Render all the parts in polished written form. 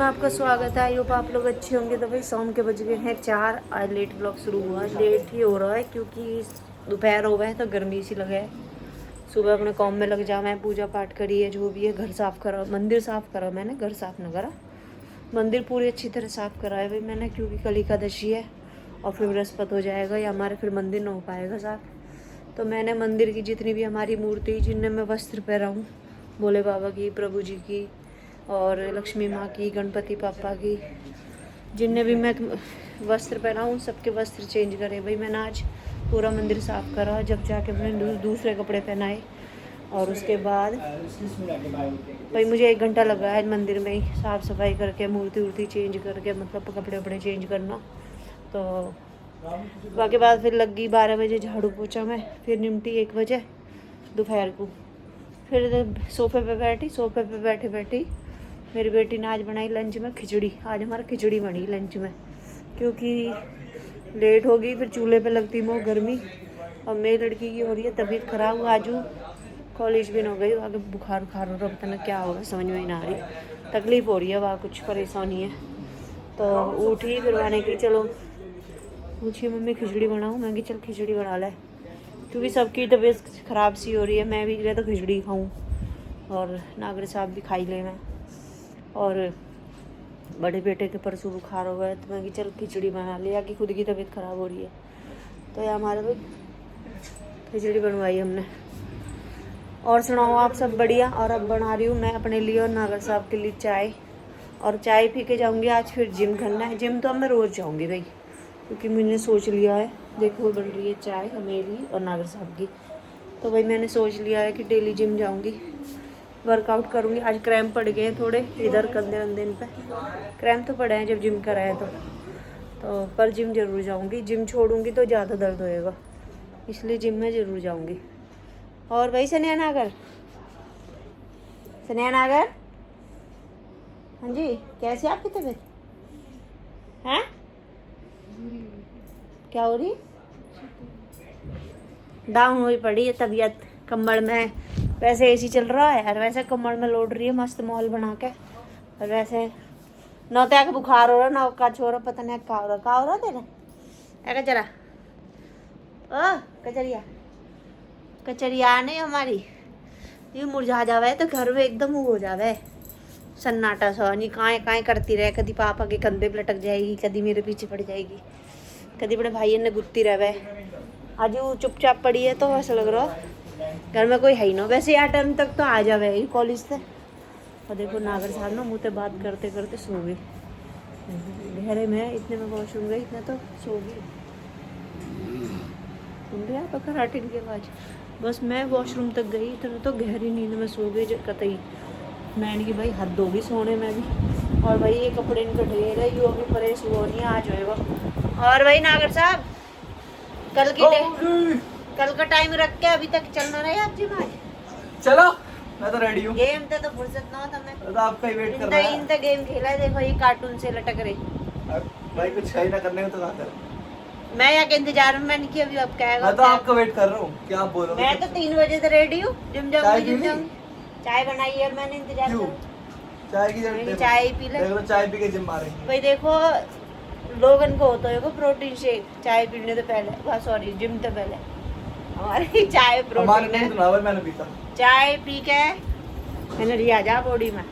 में आपका स्वागत है। आई होप आप लोग अच्छे होंगे। तो भाई शाम के बज गए हैं 4। आज लेट ब्लॉग शुरू हुआ है, लेट ही हो रहा है क्योंकि दोपहर हो गए है तो गर्मी सी लगे है। सुबह अपने काम में लग जाना है, पूजा पाठ करी है, जो भी है घर साफ़ करा, मंदिर साफ़ करा मैंने, घर साफ़ न करा, मंदिर पूरी अच्छी तरह साफ़ करा है भाई मैंने, क्योंकि कल एकादशी है और फिर बृहस्पति हो जाएगा या हमारे फिर मंदिर ना हो पाएगा साफ़। तो मैंने मंदिर की जितनी भी हमारी मूर्ति जिनमें मैं वस्त्र पहरा हूँ, भोले बाबा की, प्रभु जी की और लक्ष्मी माँ की, गणपति पापा की, जिनने भी मैं वस्त्र पहना हूँ सबके वस्त्र चेंज करे भाई मैंने। आज पूरा मंदिर साफ़ करा, जब जाके मैंने दूसरे कपड़े पहनाए और उसके बाद भाई मुझे 1 घंटा लगा है मंदिर में ही साफ़ सफाई करके, मूर्ति वूर्ति चेंज करके, मतलब कपड़े वपड़े चेंज करना। तो बाकी बाद फिर लग गई 12 बजे झाड़ू पोछा में, फिर निमटी 1 बजे दोपहर को, फिर सोफे पे बैठी बैठी मेरी बेटी ने आज बनाई लंच में खिचड़ी। आज हमारा खिचड़ी बनी लंच में, क्योंकि लेट हो गई, फिर चूल्हे पे लगती मोह गर्मी, और मेरी लड़की की हो रही है तबीयत ख़राब। आजू कॉलेज भी हो गई, आगे बुखार हो रहा, पता नहीं क्या होगा, समझ में ही ना आ रही, तकलीफ़ हो रही है, वहाँ कुछ परेशानी है। तो उठी फिर मैंने की चलो पूछिए मम्मी खिचड़ी बनाऊँ, मैं कि चल खिचड़ी बना ले, क्योंकि सबकी तबीयत ख़राब सी हो रही है, मैं भी गया तो खिचड़ी खाऊँ और नागरे साहब भी खाई ले मैं, और बड़े बेटे के परसों बुखार हो गया तो मैं कि चल खिचड़ी बना लिया कि खुद की तबीयत ख़राब हो रही है। तो ये हमारे भाई खिचड़ी बनवाई हमने। और सुनाओ आप सब बढ़िया। और अब बना रही हूँ मैं अपने लिए और नागर साहब के लिए चाय, और चाय पी के जाऊँगी आज फिर जिम करना है। जिम तो अब मैं रोज़ जाऊँगी भाई, क्योंकि मैंने सोच लिया है, देखो बन रही है चाय मेरी और नागर साहब की, तो भाई मैंने सोच लिया है कि डेली जिम जाऊँगी, वर्कआउट करूँगी। आज क्रैम्प पड़ गए हैं थोड़े इधर कंधे अंधे पे, क्रैम्प तो पड़े हैं जब जिम करा है तो पर जिम ज़रूर जाऊँगी। जिम छोड़ूंगी तो ज़्यादा दर्द होएगा, इसलिए जिम में ज़रूर जाऊँगी। और भाई सनिया नागर, हाँ जी, कैसी आपकी तबीयत है? क्या हो रही? डाउन हुई पड़ी है तबीयत, कमर में वैसे एसी चल रहा है और वैसे कमर में लौट रही है मस्त मॉल बना के, और वैसे ना तो बुखार हो रहा ना का छोरा, पता नहीं क्या हो रहा तेरा है कचरा। ओ कचरिया नहीं हमारी ये मुरझा जावे तो घर में एकदम हो जावे सन्नाटा सा, नहीं काएँ करती रहे, कभी पापा के कंधे पे लटक जाएगी, कभी मेरे पीछे पड़ जाएगी, कभी बड़े भाई ने गुत्ती रहे। आज वो चुपचाप पड़ी है तो ऐसा लग रहा घर में कोई है ही ना। वैसे यार टाइम तक तो आ जावे कॉलेज से। और देखो नागर साहब ना मुँह से बात करते करते सो गई गहरे में, इतने में वॉशरूम गई, इतना तो सो गई। सुन रहे आप कराटिन की आवाज़? बस मैं वॉशरूम तक गई, इतना तो गहरी नींद में सो गई कतई। मैंने कि भाई हद होगी सोने में भी। और भाई ये कपड़े इनका ढेर है, यो भी परेश हुआ नहीं आज होएगा। और भाई नागर साहब कल का टाइम रख के अभी तक चलना रहे आप जिम? आज चलो मैं तो रेडी हूँ। गेम तो फुर्सत ना हो तो आपका ही वेट कर रहा है। इन गेम खेला है, देखो ये कार्टून से लटक रहे भाई, कुछ है ना करने में तो क्या कर, मैं यहाँ के इंतजार में, मैंने किया अभी अब कहेगा, मैं तो आपका वेट कर रहा हूँ, क्या आप बोलोगे? मैं तो 3 बजे से रेडी हूँ, जिम जाऊंगी। चाय बनाई है मैंने, इंतजार करो। चाय की जरूरत, चाय पी ले, देखो चाय पी के जिम मारेंगे भाई। देखो लोगन को होता है प्रोटीन शेक चाय पीने से पहले, सॉरी जिम से पहले, हमारी चाय प्रोटीन है। मैंने पीता चाय पी के एनर्जी आ जा बॉडी में,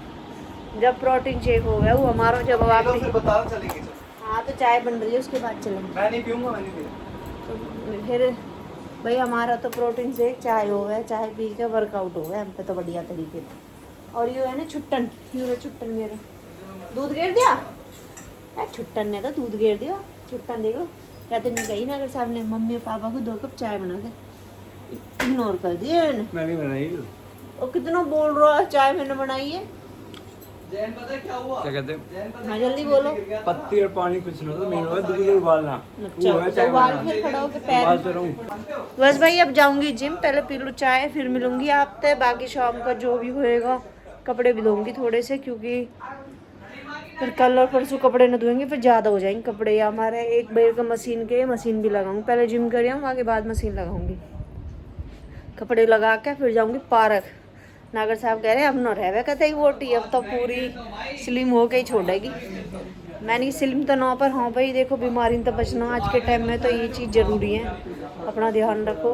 जब प्रोटीन शेक हो गया वो हमारा, जब आप फिर बता चलेंगे। हाँ तो चाय बन रही है उसके बाद चलेंगे। मैं नहीं पीऊंगा, मैं नहीं पीऊंगा। तो फिर भाई हमारा तो प्रोटीन शेक चाय हो गया, चाय पी के वर्कआउट हो गया हम पे तो बढ़िया तरीके से। और ये है ना छुट्टन, छुट्टन मेरा दूध गिर दिया, छुट्टन ने तो दूध गिर दिया। छुट्टन देखो कहते नहीं कही ना, अगर साहब ने मम्मी पापा को 2 कप चाय बना दे, इग्नोर कर दिया मैंने बनाई। और कितना बोल रहा है चाय मैंने बनाई है। जैन पता है क्या हुआ? क्या कहते हैं? हाँ जल्दी बोलो। पत्ती और पानी कुछ ना, तो मेरे दूध उबालना, उबाल फिर खड़ा होकर पैर। बस भाई अब जाऊंगी जिम, पहले पी लूँ चाय, फिर मिलूंगी आपसे। बाकी शाम का जो भी होएगा, कपड़े भी धोंगी थोड़े से, क्योंकि फिर कल और परसों कपड़े न धोएंगे फिर ज़्यादा हो जाएंगे कपड़े। हमारे एक बेर का मशीन भी लगाऊंगी, पहले जिम कर आऊँ, आगे बाद मशीन लगाऊंगी। कपड़े लगा के फिर जाऊंगी पार्क, नागर साहब कह रहे अब न रहे कहते वोटी, अब तो पूरी स्लिम हो के ही छोड़ेगी। मैंने स्लिम तो ना, पर हाँ भाई देखो बीमारी तो बचना आज के टाइम में, तो ये चीज़ ज़रूरी है। अपना ध्यान रखो,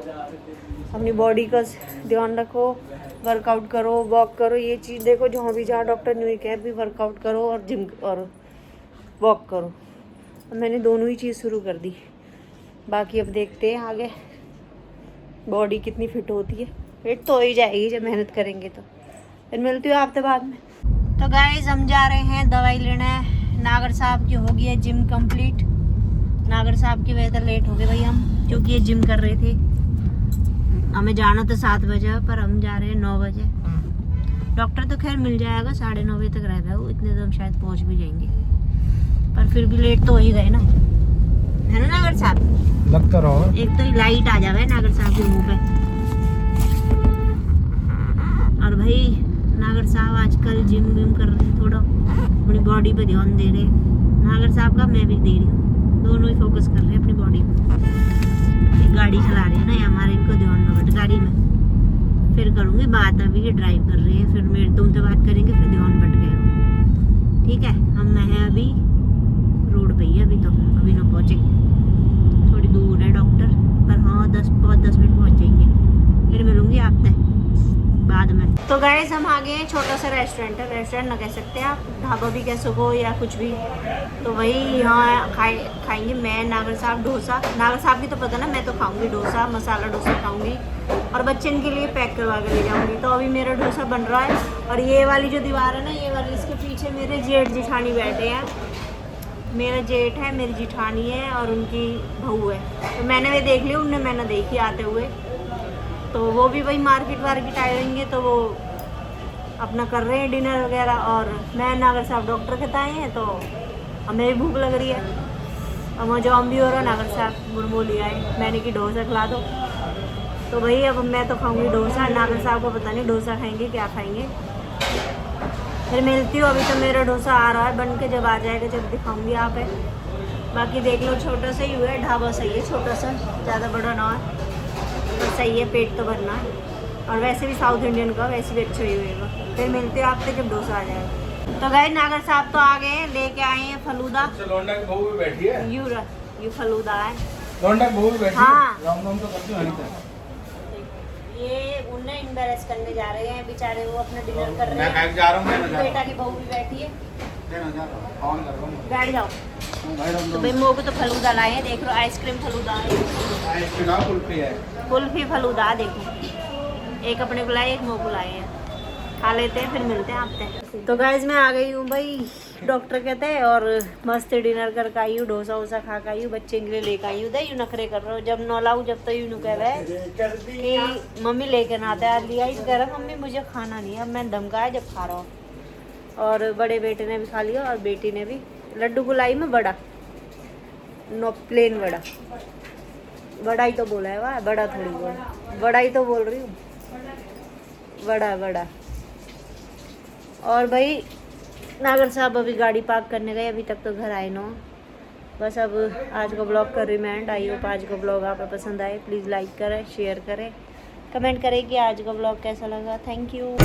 अपनी बॉडी का ध्यान रखो, वर्कआउट करो, वॉक करो। ये चीज़ देखो जहाँ भी जहाँ डॉक्टर ने कहा भी वर्कआउट करो और जिम और वॉक करो। मैंने दोनों ही चीज़ शुरू कर दी। बाकी अब देखते हैं आगे बॉडी कितनी फिट होती है। फिट तो हो ही जाएगी जब मेहनत करेंगे तो। फिर मिलती हूँ आपसे बाद में। तो गाइस हम जा रहे हैं दवाई लेना है। नागर साहब की हो गई है जिम कंप्लीट। नागर साहब की वजह से लेट हो गए भाई हम, क्योंकि ये जिम कर रहे थे। हमें जाना तो 7 बजे, पर हम जा रहे हैं 9 बजे। डॉक्टर तो खैर मिल जाएगा, 9:30 बजे तक रहेगा वो, इतने तो हम शायद पहुँच भी जाएंगे। पर फिर भी लेट तो हो ही गए ना, है ना नागर साहब? लगता रहो। एक तो लाइट आ जावे नागर साहब के मुंह पे। और भाई नागर साहब आजकल जिम विम कर रहे हैं, थोड़ा अपनी बॉडी पे ध्यान दे रहे हैं। नागर साहब का मैं भी दे रही हूँ, दोनों ही फोकस कर रहे हैं अपनी बॉडी पे। गाड़ी चला रहे हैं ना हमारे, इनको ध्यान रखो गाड़ी में। फिर करूँगी बात, अभी ये ड्राइव कर रही है, फिर मेरे तुमसे बात करेंगे, फिर ध्यान बट गए। ठीक है, हम हैं अभी रोड पे ही, अभी ना पहुँचे, थोड़ी दूर है डॉक्टर, पर हाँ 10 मिनट पहुँच जाएंगे। फिर मिलूंगी आपसे बाद में। तो गाइस हम आ गए हैं, छोटा सा रेस्टोरेंट है, रेस्टोरेंट ना कह सकते आप, ढाबा भी कह सको या कुछ भी। तो वही यहाँ खाएंगे मैं, नागर साहब डोसा। नागर साहब की तो पता ना, मैं तो खाऊंगी डोसा, मसाला डोसा खाऊंगी और बच्चे के लिए पैक करवा के ले जाऊंगी। तो अभी मेरा डोसा बन रहा है। और ये वाली जो दीवार है ना, ये वाली, इसके पीछे मेरे जेठ जेठानी बैठे हैं। मेरा जेठ है, मेरी जेठानी है और उनकी बहू है। तो मैंने भी देख लिया, उनने मैंने देखी आते हुए। तो वो भी वही मार्केट वार्केट आए रहेंगे, तो वो अपना कर रहे हैं डिनर वगैरह। और मैं नागर साहब डॉक्टर के आए हैं, तो हमें भी भूख लग रही है। और वहाँ जॉम भी हो रहा, नागर साहब मुरमोली आए, मैंने कि डोसा खिला दो। तो वही अब मैं तो खाऊंगी डोसा, नागर साहब को पता नहीं डोसा खाएंगे क्या खाएंगे। फिर मिलती हूँ, अभी तो मेरा डोसा आ रहा है बन के, जब आ जाएगा जब दिखाऊंगी आप है। बाकी देख लो छोटा सा ही हुआ है, ढाबा सही है, छोटा सा, ज़्यादा बड़ा ना है, तो सही है, पेट तो भरना है। और वैसे भी साउथ इंडियन का वैसे भी अच्छा ही होएगा। फिर मिलते हैं आपसे जब डोसा आ जाएगा। तो गाइस नागर साहब तो आ गए, लेके आए हैं फलूदा। लौंडा की बहू भी बैठी है, यू फलूदा है, लौंडा की बहू भी बैठी है। हाँ। राम राम तो करती हूँ। ये उन्हें एम्बैरेस करने जा रहे हैं बेचारे, वो अपना डिनर कर रहे मैं हैं। जा रहा हूँ, बेटा की बहू भी बैठी है, फोन कर रहा हूँ। बैठ जाओ। तो भाई मोको तो फलूदा लाए हैं, देख लो आइसक्रीम फलूदा है, कुल्फी फलूदा। देखो एक अपने को लाए, एक मोको लाए हैं, खा लेते हैं फिर मिलते हैं आपसे। तो गाइस मैं आ गई हूँ भाई, डॉक्टर कहते हैं, और मस्त डिनर करके आई हूँ, डोसा वोसा खा के आई हूँ, बच्चे के लिए लेकर आई हूँ। दे यूँ नखरे कर रहे हो, जब न लाऊँ जब तो यूँ कह रहे हैं कि मम्मी लेके ना आता है, लिया ही कह रहा मम्मी मुझे खाना नहीं है। अब मैं धमकाया जब खा रहा हूँ। और बड़े बेटे ने भी खा लिया और बेटी ने भी। लड्डू को लाई में बड़ा, नो प्लेन बड़ा, बड़ा ही तो बोला है, वाह बड़ा थोड़ी बोला, बड़ा ही तो बोल रही हूँ, बड़ा। और भाई नागर साहब अभी गाड़ी पार्क करने गए, अभी तक तो घर आए ना। बस अब आज का ब्लॉग का रिमाइंड, आई होप आज का ब्लॉग आपको पसंद आए। प्लीज़ लाइक करें, शेयर करें, कमेंट करें कि आज का ब्लॉग कैसा लगा। Thank you.